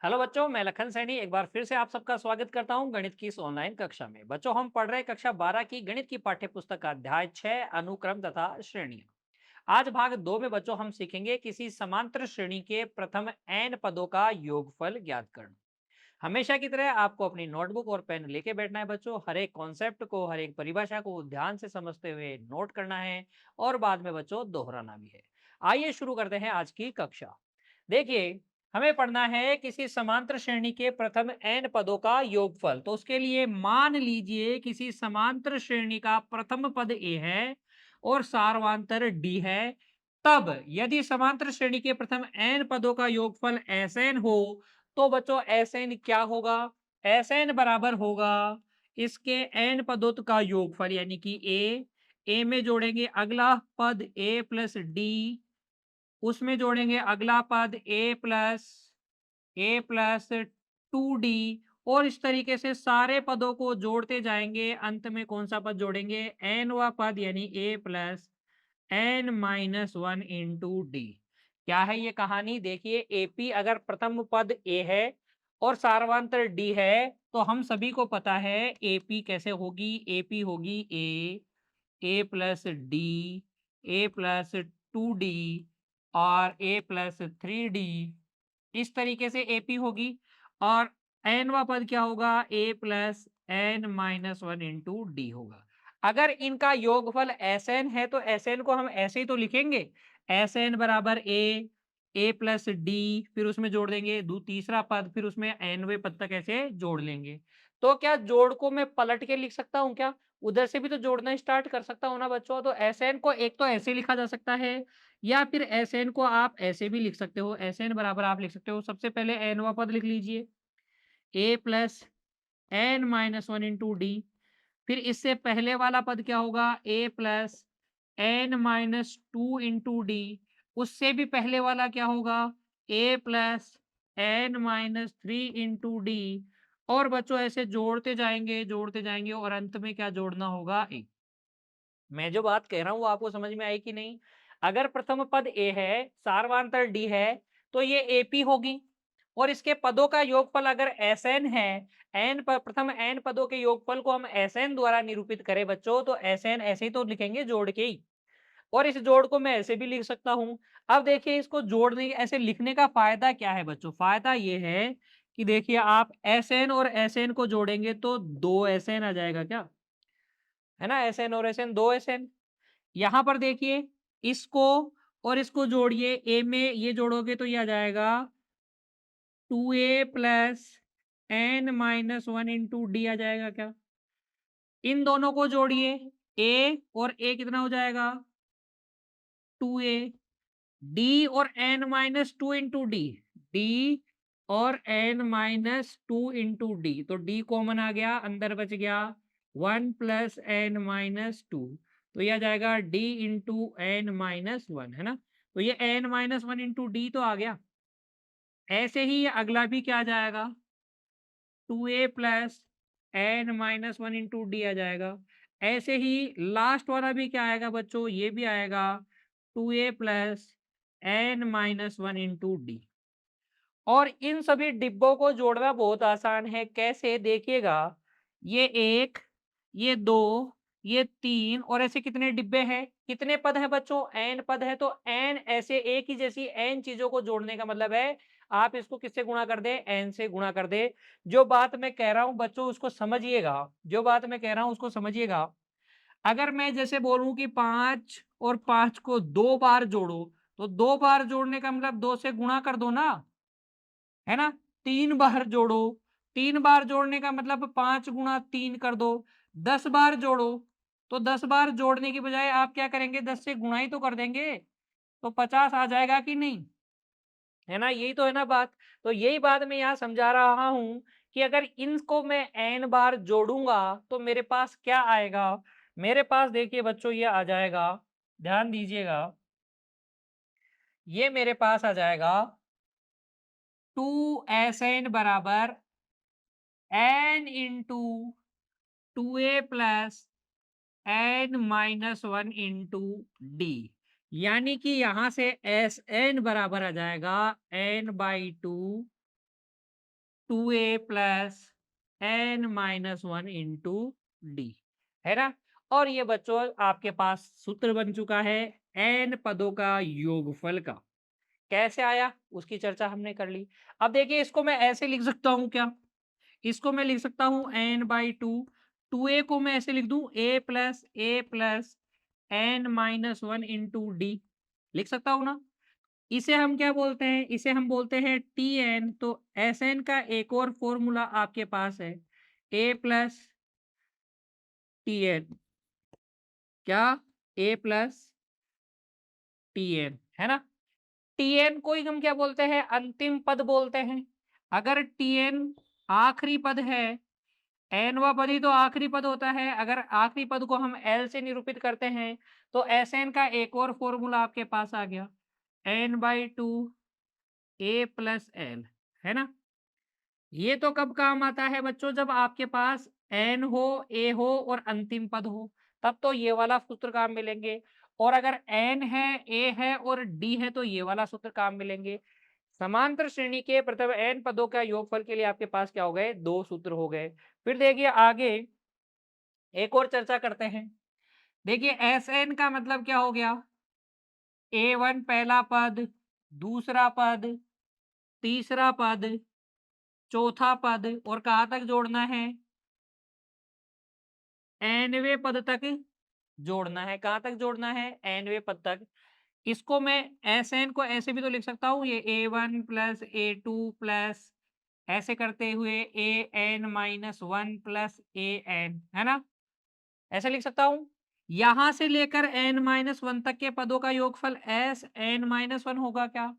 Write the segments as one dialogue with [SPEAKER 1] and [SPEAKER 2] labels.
[SPEAKER 1] Hello बच्चों, मैं लखन सैनी एक बार फिर से आप सबका स्वागत करता हूं गणित की इस ऑनलाइन कक्षा में। बच्चों, हम पढ़ रहे हैं कक्षा 12 की गणित की पाठ्य पुस्तक का अध्याय 6 अनुक्रम तथा श्रेणियां। आज भाग 2 में बच्चों हम सीखेंगे किसी समांतर श्रेणी के प्रथम n पदों का योगफल ज्ञात करना। हमेशा की तरह आपको अपनी नोटबुक और पेन लेके बैठना है बच्चों। हर एक कॉन्सेप्ट को, हर एक परिभाषा को ध्यान से समझते हुए नोट करना है और बाद में बच्चों दोहराना भी है। आइए शुरू करते हैं आज की कक्षा। देखिए, हमें पढ़ना है किसी समांतर श्रेणी के प्रथम n पदों का योगफल। तो उसके लिए मान लीजिए किसी समांतर श्रेणी का प्रथम पद a है और सारवांतर d है। तब यदि समांतर श्रेणी के प्रथम n पदों का योगफल Sn हो, तो बच्चों Sn क्या होगा? Sn बराबर होगा इसके n पदों का योगफल, यानी कि a में जोड़ेंगे अगला पद a प्लस डी, उसमें जोड़ेंगे अगला पद a प्लस 2d, और इस तरीके से सारे पदों को जोड़ते जाएंगे। अंत में कौन सा पद जोड़ेंगे? nवा पद, यानी a+n-1 इंटू डी। क्या है ये कहानी? देखिए, एपी अगर प्रथम पद a है और सारवांतर d है, तो हम सभी को पता है एपी कैसे होगी। एपी होगी a+d, a+2d और a+3d। इस तरीके से एपी होगी। और एनवा पद क्या होगा? a+n-1 इंटू डी होगा। अगर इनका योगफल Sn है तो Sn को हम ऐसे ही तो लिखेंगे, Sn बराबर a+d, फिर उसमें जोड़ देंगे तीसरा पद, फिर उसमें nवे पद तक ऐसे जोड़ लेंगे। तो क्या जोड़ को मैं पलट के लिख सकता हूँ क्या? उधर से भी तो जोड़ना स्टार्ट कर सकता हूँ ना बच्चों। तो Sn को एक तो ऐसे लिखा जा सकता है, या फिर Sn को आप ऐसे भी लिख सकते हो। Sn बराबर आप लिख सकते हो, सबसे पहले nवा पद लिख लीजिए a+n-1 इंटू डी। फिर इससे पहले वाला पद क्या होगा? a+n-2 into D. उससे भी पहले वाला क्या होगा? a+n-3 into D. और बच्चों ऐसे जोड़ते जाएंगे और अंत में क्या जोड़ना होगा? a। मैं जो बात कह रहा हूँ वो आपको समझ में आई कि नहीं? अगर प्रथम पद a है, सारवांतर d है, तो ये AP होगी। और इसके पदों का योगफल अगर Sn है, प्रथम n पदों के योगफल को हम Sn द्वारा निरूपित करें बच्चों, तो Sn ऐसे ही तो लिखेंगे जोड़ के ही। और इस जोड़ को मैं ऐसे भी लिख सकता हूँ। अब देखिए, इसको जोड़ने ऐसे लिखने का फायदा क्या है बच्चों? फायदा ये है कि देखिए, आप Sn और Sn को जोड़ेंगे तो 2 Sn आ जाएगा क्या? है ना? Sn और Sn 2 Sn। यहाँ पर देखिए, इसको और इसको जोड़िए, ए में ये जोड़ोगे तो ये आ जाएगा 2a+n-1 इंटू डी आ जाएगा क्या? इन दोनों को जोड़िए, a और a कितना हो जाएगा? 2a। डी और n-2 इंटू डी, डी और n-2 इंटू डी, तो डी कॉमन आ गया, अंदर बच गया 1+n-2। तो यह आ जाएगा d इंटू n-1, है ना? तो ये n-1 इंटू डी तो आ गया। ऐसे ही ये अगला भी क्या आ जाएगा? 2a+n-1 इंटू डी आ जाएगा। ऐसे ही लास्ट वाला भी क्या आएगा बच्चों? ये भी आएगा 2a+n-1 इंटू डी। और इन सभी डिब्बों को जोड़ना बहुत आसान है। कैसे? देखिएगा, ये 1, ये 2, ये 3, और ऐसे कितने डिब्बे हैं? कितने पद हैं बच्चों? n पद है। तो n ऐसे एक ही जैसी n चीजों को जोड़ने का मतलब है आप इसको किससे गुणा कर दे? n से गुणा कर दे। जो बात मैं कह रहा हूं बच्चों उसको समझिएगा, जो बात मैं कह रहा हूं उसको समझिएगा। अगर मैं जैसे बोलूं कि 5 और 5 को 2 बार जोड़ो, तो 2 बार जोड़ने का मतलब 2 से गुणा कर दो ना, है ना? 3 बार जोड़ो, 3 बार जोड़ने का मतलब 5 गुणा 3 कर दो। 10 बार जोड़ो, तो 10 बार जोड़ने की बजाय आप क्या करेंगे? 10 से गुणा ही तो कर देंगे, तो 50 आ जाएगा कि नहीं? है ना? यही तो है ना बात। तो यही बात मैं यहाँ समझा रहा हूँ कि अगर इनको मैं n बार जोड़ूंगा तो मेरे पास क्या आएगा? मेरे पास देखिए बच्चों, ये आ जाएगा, ध्यान दीजिएगा, ये मेरे पास आ जाएगा 2Sn बराबर n into 2a+n-1 into D. यानी कि यहां से Sn बराबर आ जाएगा n/2 2a plus n minus 1 into D, है ना। और ये बच्चों आपके पास सूत्र बन चुका है n पदों का योगफल का। कैसे आया उसकी चर्चा हमने कर ली। अब देखिए इसको मैं ऐसे लिख सकता हूं क्या, इसको मैं लिख सकता हूं n/2, 2a को मैं ऐसे लिख दूं a plus n minus 1 into D, लिख सकता हूं ना। इसे हम क्या बोलते हैं, इसे हम बोलते हैं Tn। तो Sn का एक और फॉर्मूला आपके पास है a प्लस Tn, क्या a प्लस Tn, है ना। Tn को ही हम क्या बोलते हैं, अंतिम पद बोलते हैं। अगर Tn आखिरी पद है, nवा पद ही तो आखिरी पद होता है, अगर आखिरी पद को हम l से निरूपित करते हैं तो Sn का एक और फॉर्मूला आपके पास आ गया n/2 a प्लस l, है ना। ये तो कब काम आता है बच्चों, जब आपके पास n हो, a हो और अंतिम पद हो, तब तो ये वाला सूत्र काम मिलेंगे। और अगर n है, a है और d है तो ये वाला सूत्र काम मिलेंगे। समांतर श्रेणी के प्रथम n पदों का योगफल के लिए आपके पास क्या हो गए, दो सूत्र हो गए। फिर देखिए आगे एक और चर्चा करते हैं। देखिए Sn का मतलब क्या हो गया, a1 पहला पद, दूसरा पद, तीसरा पद, चौथा पद और कहाँ तक जोड़ना है, nवें पद तक जोड़ना है। कहाँ तक जोड़ना है, nवें पद तक। इसको मैं Sn को ऐसे भी तो लिख सकता हूँ, ये a1 प्लस a2 प्लस ऐसे करते हुए an माइनस 1 प्लस an, है ना, ऐसे लिख सकता हूँ। यहां से लेकर n माइनस 1 तक के पदों का योगफल Sn माइनस 1 होगा क्या,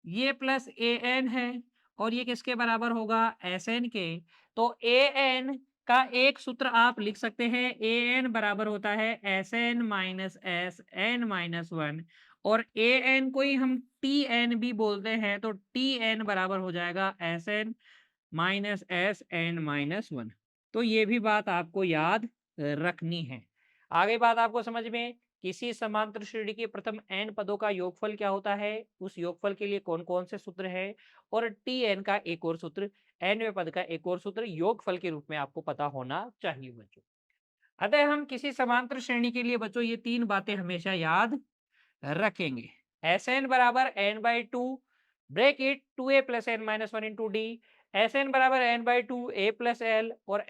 [SPEAKER 1] ये प्लस an है और ये किसके बराबर होगा, Sn के। तो an का एक सूत्र आप लिख सकते हैं, an बराबर होता है Sn माइनस Sn माइनस 1, और an को ही हम Tn भी बोलते हैं, तो Tn बराबर हो जाएगा Sn माइनस Sn माइनस 1। तो ये भी बात आपको याद रखनी है। आगे बात आपको समझ में, किसी समांतर श्रेणी के प्रथम n पदों का योगफल क्या होता है, उस योगफल के लिए कौन कौन से सूत्र हैं, और Tn का एक और सूत्र, nवें पद का एक और सूत्र योगफल के रूप में आपको पता होना चाहिए बच्चों। अतः हम किसी समांतर श्रेणी के लिए बच्चों ये तीन बातें हमेशा याद रखेंगे। Sn बराबर n/2 break it 2a plus n minus 1 into d, Sn बराबर n/2 a प्लस l, और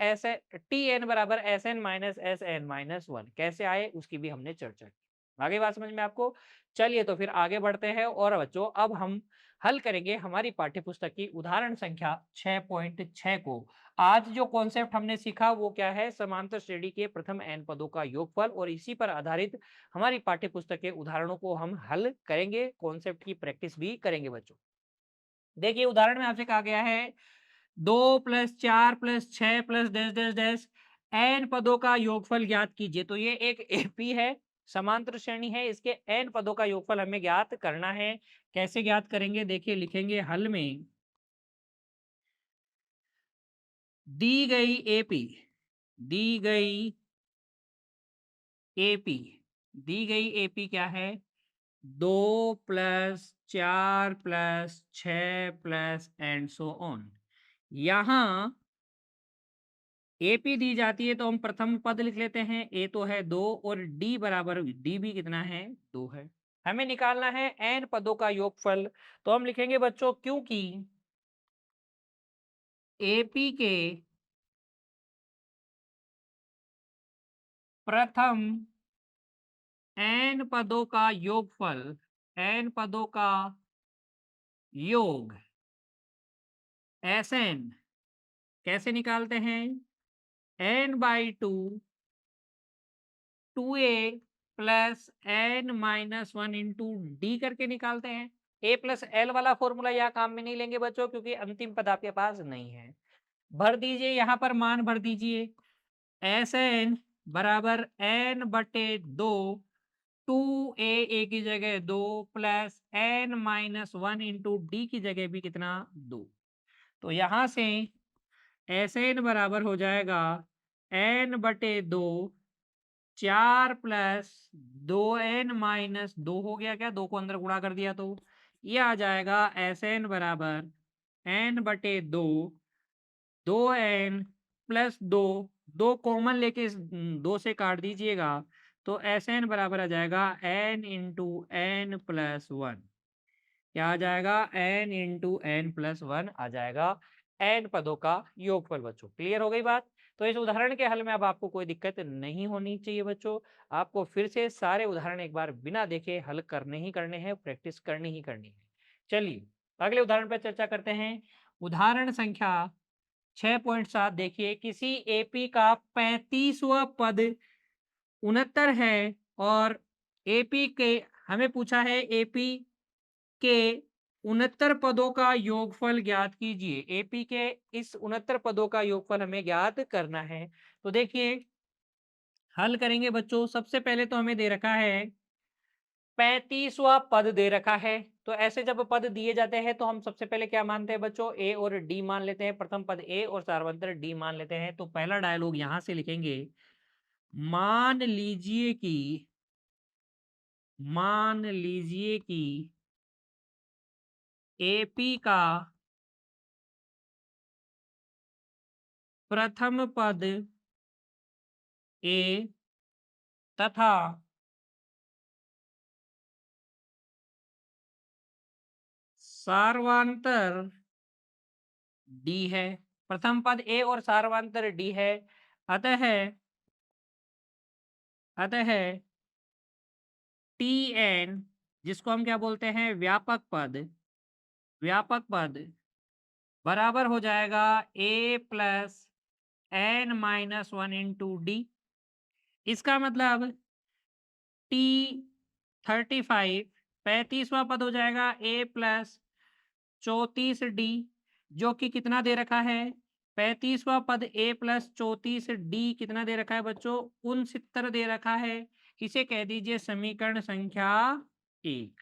[SPEAKER 1] Tn बराबर Sn माइनस Sn माइनस 1। कैसे आए उसकी भी हमने चर्चा की। आगे बात समझ में आपको। चलिए तो फिर आगे बढ़ते हैं और बच्चों अब हम हल करेंगे हमारी पाठ्यपुस्तक की उदाहरण संख्या 6.6 को। आज जो कॉन्सेप्ट हमने सीखा वो क्या है, समांतर श्रेणी के प्रथम n पदों का योगफल, और इसी पर आधारित हमारी पाठ्यपुस्तक के उदाहरणों को हम हल करेंगे, कॉन्सेप्ट की प्रैक्टिस भी करेंगे बच्चों। देखिए उदाहरण में आपसे कहा गया है 2 plus 4 plus 6 plus dash dash dash n पदों का योगफल ज्ञात कीजिए। तो ये एक एपी है, समांतर श्रेणी है, इसके n पदों का योगफल हमें ज्ञात करना है। कैसे ज्ञात करेंगे, देखिए लिखेंगे हल में, दी गई एपी, दी गई एपी, दी गई एपी क्या है, 2 plus 4 plus 6 plus and so on. यहां एपी दी जाती है तो हम प्रथम पद लिख लेते हैं, ए तो है 2 और डी बराबर, डी भी कितना है, 2 है। हमें निकालना है एन पदों का योगफल। तो हम लिखेंगे बच्चों, क्योंकि एपी के प्रथम एन पदों का योगफल, एन पदों का योग Sn कैसे निकालते हैं, n/2 2a plus n minus 1 into D करके निकालते हैं। a प्लस l वाला फॉर्मूला यहाँ काम में नहीं लेंगे बच्चों, क्योंकि अंतिम पद आपके पास नहीं है। भर दीजिए, यहाँ पर मान भर दीजिए, Sn बराबर n/2, 2a की जगह 2 plus n minus 1 into D की जगह भी कितना, 2। तो यहाँ से Sn बराबर हो जाएगा n/2 4 प्लस 2n माइनस 2 हो गया, क्या 2 को अंदर गुणा कर दिया तो ये आ जाएगा Sn बराबर n/2 2n प्लस 2, 2 कॉमन लेके इस 2 से काट दीजिएगा तो Sn बराबर आ जाएगा n into n plus one. क्या आ जाएगा? n into n plus one आ जाएगा n पदों का योगफल बच्चों। क्लियर हो गई बात? तो इस उदाहरण के हल में अब आपको कोई दिक्कत नहीं होनी चाहिए बच्चों। आपको फिर से सारे उदाहरण एक बार बिना देखे हल करने ही करने हैं, प्रैक्टिस करनी ही करनी है। चलिए अगले उदाहरण पर चर्चा करते हैं। उदाहरण संख्या 6.7 देखिए, किसी एपी का 35वां पद 69 है और एपी के हमें पूछा है एपी के 69 पदों का योगफल ज्ञात कीजिए। एपी के इस 69 पदों का योगफल हमें ज्ञात करना है। तो देखिए हल करेंगे बच्चों। सबसे पहले तो हमें दे रखा है 35वां पद दे रखा है। तो ऐसे जब पद दिए जाते हैं तो हम सबसे पहले क्या मानते हैं बच्चों? ए और डी मान लेते हैं। प्रथम पद ए और सार्वंतर डी मान लेते हैं। तो पहला डायलॉग यहां से लिखेंगे, मान लीजिए कि एपी का प्रथम पद ए तथा सार्वांतर डी है। प्रथम पद ए और सार्वांतर डी है। अतः टी एन, जिसको हम क्या बोलते हैं? व्यापक पद बराबर हो जाएगा a plus n minus one into d. इसका मतलब टी 35 35वां पद हो जाएगा ए प्लस 34 डी, जो कि कितना दे रखा है? 35वां पद ए प्लस 34 डी कितना दे रखा है बच्चों? 69 दे रखा है। इसे कह दीजिए समीकरण संख्या 1।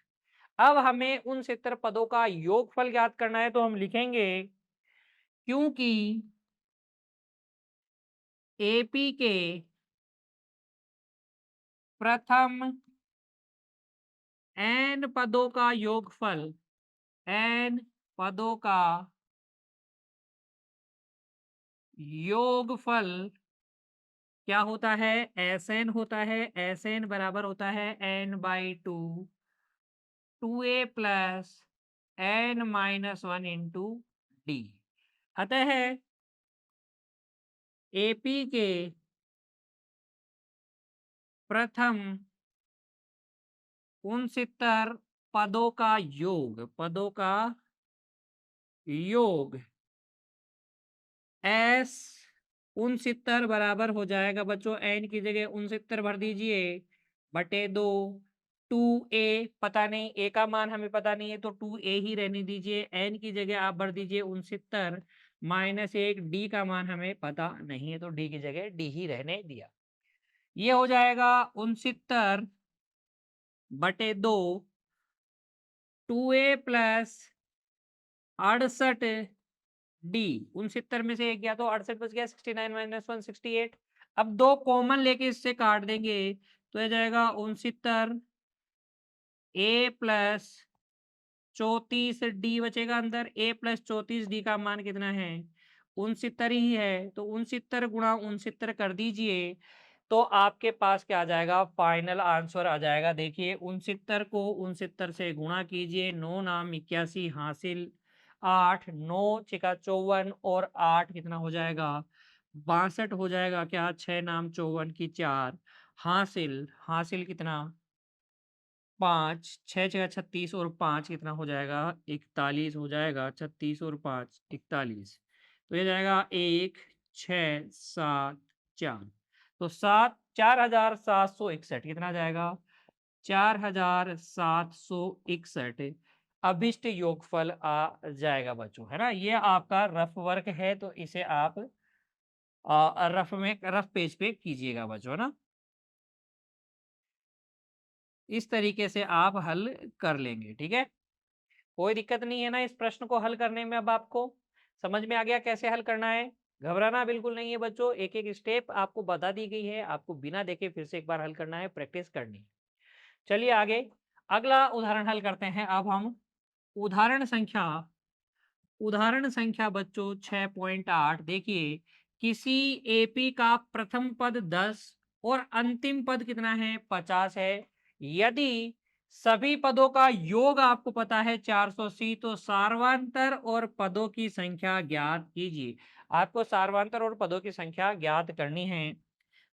[SPEAKER 1] अब हमें 69 पदों का योगफल ज्ञात करना है। तो हम लिखेंगे, क्योंकि एपी के प्रथम n पदों का योगफल क्या होता है? Sn होता है। Sn बराबर होता है n/2 2a plus n minus one into D. अतः एपी के प्रथम 69 पदों का योग एस 69 बराबर हो जाएगा बच्चों, एन की जगह 69 भर दीजिए बटे 2। 2a पता नहीं, ए का मान हमें पता नहीं है तो 2a ही रहने दीजिए। एन की जगह आप भर दीजिए 69 माइनस 1। डी का मान हमें पता नहीं है तो डी की जगह डी ही रहने दिया। ये हो जाएगा 69 बटे 2 2a प्लस 68 डी। 69 में से एक गया तो 68 बच गया। 69 माइनस 1 68। अब 2 कॉमन लेके इससे काट देंगे तो यह जाएगा 69 ए प्लस 34 डी बचेगा अंदर। ए प्लस 34 डी का मान कितना है? 69 ही है। तो 69 गुणा 69 कर दीजिए तो आपके पास क्या आ जाएगा? फाइनल आंसर आ जाएगा। देखिए 69 को 69 से गुणा कीजिए, 9 नाम 81 हासिल, 8 9 चिका 54 और 8 कितना हो जाएगा? 62 हो जाएगा। क्या 6 नाम 54 की 4 हासिल, हासिल कितना? 5 6 जगह 36 और 5 कितना हो जाएगा? 41 हो जाएगा। 36 और 5 41। तो ये जाएगा 1 6 7 4। तो 4761 कितना जाएगा? 4761 अभिष्ट योगफल आ जाएगा बच्चों, है ना। ये आपका रफ वर्क है तो इसे आप रफ पेज पे कीजिएगा बच्चों, ना। इस तरीके से आप हल कर लेंगे, ठीक है। कोई दिक्कत नहीं है ना इस प्रश्न को हल करने में? अब आपको समझ में आ गया कैसे हल करना है? घबराना बिल्कुल नहीं है बच्चों। एक एक स्टेप आपको बता दी गई है, आपको बिना देखे फिर से एक बार हल करना है, प्रैक्टिस करनी है। चलिए आगे अगला उदाहरण हल करते हैं। अब हम उदाहरण संख्या उदाहरण संख्या बच्चों 6.8 देखिए, किसी एपी का प्रथम पद 10 और अंतिम पद कितना है 50 है। यदि सभी पदों का योग आपको पता है 480, तो सार्वांतर और पदों की संख्या ज्ञात कीजिए। आपको सार्वांतर और पदों की संख्या ज्ञात करनी है।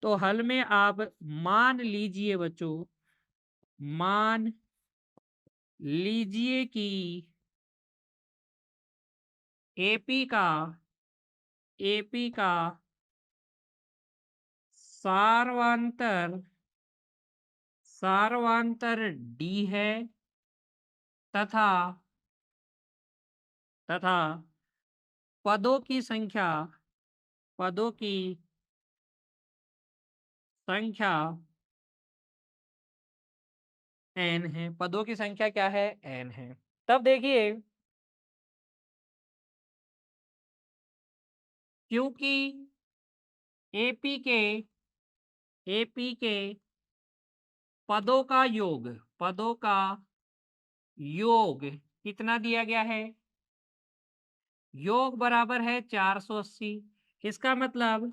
[SPEAKER 1] तो हल में आप मान लीजिए बच्चों, मान लीजिए कि एपी का एपी का सार्वांतर सार्वांतर डी है तथा तथा पदों की संख्या पदों की संख्या n है। पदों की संख्या क्या है n है। तब देखिए, क्योंकि एपी के एपी के पदों का योग कितना दिया गया है, योग बराबर है 480। इसका मतलब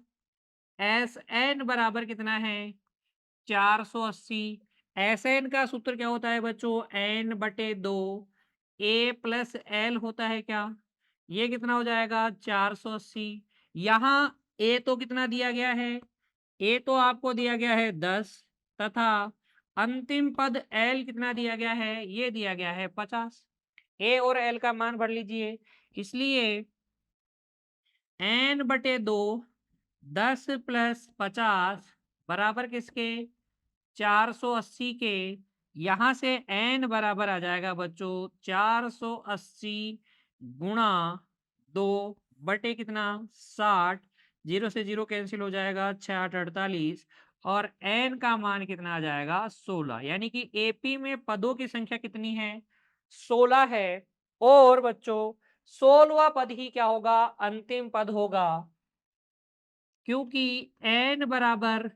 [SPEAKER 1] एस एन बराबर कितना है 480। एस एन का सूत्र क्या होता है बच्चों, एन बटे 2 ए प्लस एल होता है क्या। ये कितना हो जाएगा 480। यहाँ ए तो कितना दिया गया है, ए तो आपको दिया गया है 10 तथा अंतिम पद एल कितना दिया गया है, ये दिया गया है 50। ए और एल का मान भर लीजिए। इसलिए एन बटे 2 10 प्लस 50 बराबर किसके 480 के। यहां से n बराबर आ जाएगा बच्चों 480 गुणा 2 बटे कितना 60। 0 से 0 कैंसिल हो जाएगा, 6 8 48 और n का मान कितना आ जाएगा 16। यानी कि एपी में पदों की संख्या कितनी है 16 है। और बच्चों 16वां पद ही क्या होगा अंतिम पद होगा, क्योंकि n बराबर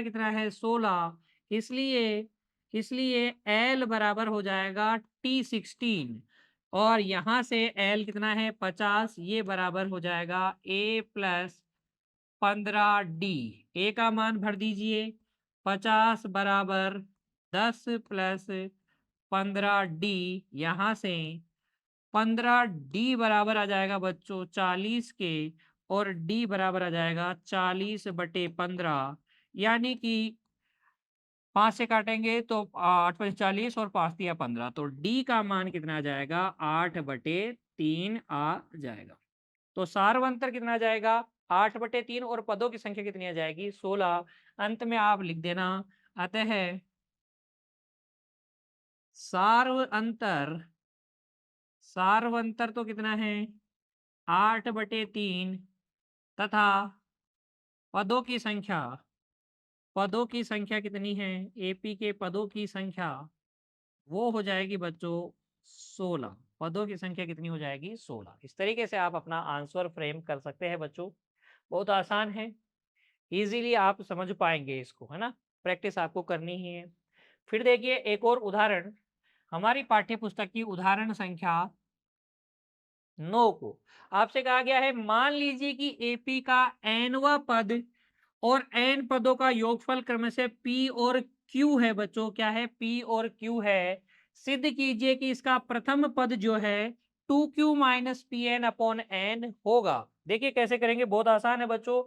[SPEAKER 1] कितना है 16। इसलिए इसलिए L बराबर हो जाएगा T16 और यहां से L कितना है 50। ये बराबर हो जाएगा A प्लस 15D। ए का मान भर दीजिए, 50 बराबर 10 प्लस 15D। यहाँ से 15D बराबर आ जाएगा बच्चों 40 के और D बराबर आ जाएगा 40/15। यानी कि 5 से काटेंगे तो 8×5 = 40 और 5 दिया 15, तो D का मान कितना आ जाएगा 8/3 आ जाएगा। तो सार्वंतर कितना आ जाएगा 8/3 और पदों की संख्या कितनी आ जाएगी 16। अंत में आप लिख देना, अतः सार्वंतर सार्वंतर तो कितना है 8/3 तथा पदों की संख्या कितनी है, एपी के पदों की संख्या वो हो जाएगी बच्चों 16। पदों की संख्या कितनी हो जाएगी 16। इस तरीके से आप अपना आंसर फ्रेम कर सकते हैं बच्चों। बहुत आसान है, इजीली आप समझ पाएंगे इसको, है ना। प्रैक्टिस आपको करनी ही है। फिर देखिए एक और उदाहरण, हमारी पाठ्य पुस्तक की उदाहरण संख्या 9 को आपसे कहा गया है, मान लीजिए कि एपी का एनवा पद और एन पदों का योगफल क्रमशः पी और क्यू है बच्चों। क्या है पी और क्यू है। सिद्ध कीजिए कि इसका प्रथम पद जो है 2q minus p n upon n होगा। देखिए कैसे करेंगे, बहुत आसान है बच्चों।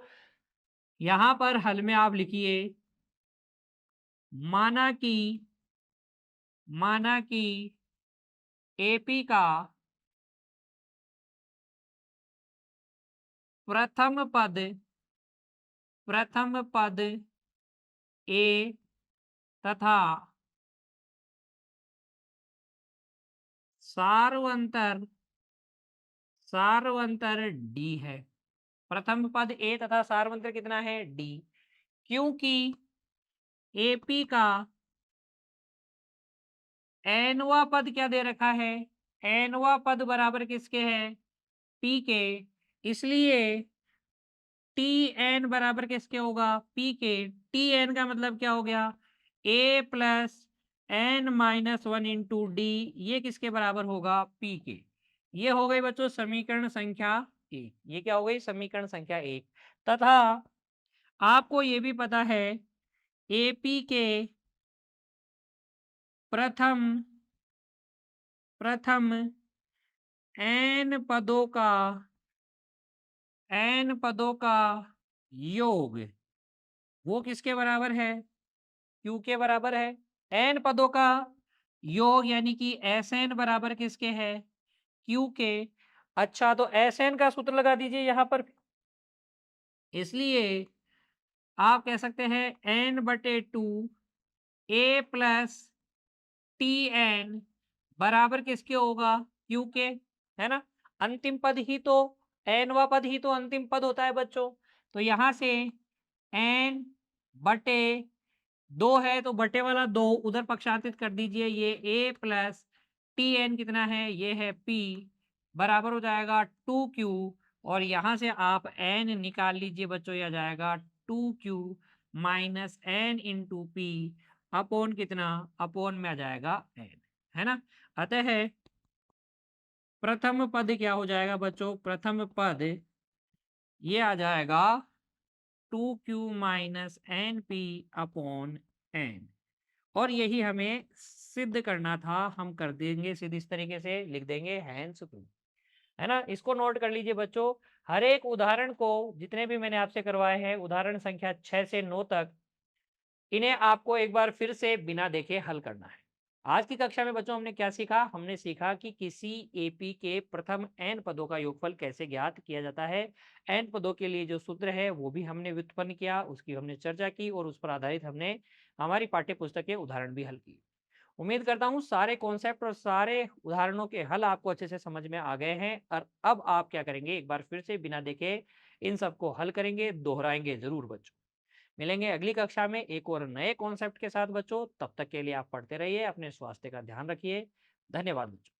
[SPEAKER 1] यहां पर हल में आप लिखिए, माना कि एपी का प्रथम पद ए तथा सार्वंतर डी है। प्रथम पद ए तथा सार्वंतर कितना है डी, क्योंकि एपी का एनवा पद क्या दे रखा है, एनवा पद बराबर किसके है पी के। इसलिए टी एन बराबर किसके होगा पी के। टी एन का मतलब क्या हो गया ए प्लस n-1 इंटू डी, ये किसके बराबर होगा पी के। ये हो गई बच्चों समीकरण संख्या 1। ये क्या हो गई? समीकरण संख्या 1। तथा आपको ये भी पता है एपी के प्रथम प्रथम n पदों का योग वो किसके बराबर है? क्यू के बराबर है। n पदों का योग यानी कि Sn बराबर किसके है? क्यू के। अच्छा, तो Sn का सूत्र लगा दीजिए यहां पर। इसलिए आप कह सकते हैं n/2 a plus T N बराबर किसके होगा? क्यू के, है ना? अंतिम पद ही तो एनवा पद ही तो अंतिम पद होता है बच्चों। तो यहां से एन बटे 2 है तो बटे वाला 2 उधर पक्षांतरित कर दीजिए। ये ए प्लस टी एन कितना है? ये है पी, बराबर हो जाएगा 2q। और यहां से आप एन निकाल लीजिए बच्चों, यह जाएगा 2q minus n into p upon कितना? अपॉन में आ जाएगा एन, है ना? अतः प्रथम पद क्या हो जाएगा बच्चों? प्रथम पद ये आ जाएगा 2q minus n p upon n. और यही हमें सिद्ध करना था, हम कर देंगे सिद्ध। इस तरीके से लिख देंगे हैंस प्रूफ, है ना? इसको नोट कर लीजिए बच्चों। हर एक उदाहरण को, जितने भी मैंने आपसे करवाए हैं उदाहरण संख्या 6 से 9 तक, इन्हें आपको एक बार फिर से बिना देखे हल करना है। आज की कक्षा में बच्चों हमने क्या सीखा? हमने सीखा कि किसी एपी के प्रथम n पदों का योगफल कैसे ज्ञात किया जाता है। n पदों के लिए जो सूत्र है वो भी हमने व्युत्पन्न किया, उसकी हमने चर्चा की और उस पर आधारित हमने हमारी पाठ्य पुस्तक के उदाहरण भी हल किए। उम्मीद करता हूँ सारे कॉन्सेप्ट और सारे उदाहरणों के हल आपको अच्छे से समझ में आ गए हैं। और अब आप क्या करेंगे? एक बार फिर से बिना देखे इन सबको हल करेंगे, दोहराएंगे जरूर बच्चों। मिलेंगे अगली कक्षा में एक और नए कॉन्सेप्ट के साथ बच्चों। तब तक के लिए आप पढ़ते रहिए, अपने स्वास्थ्य का ध्यान रखिए। धन्यवाद बच्चों।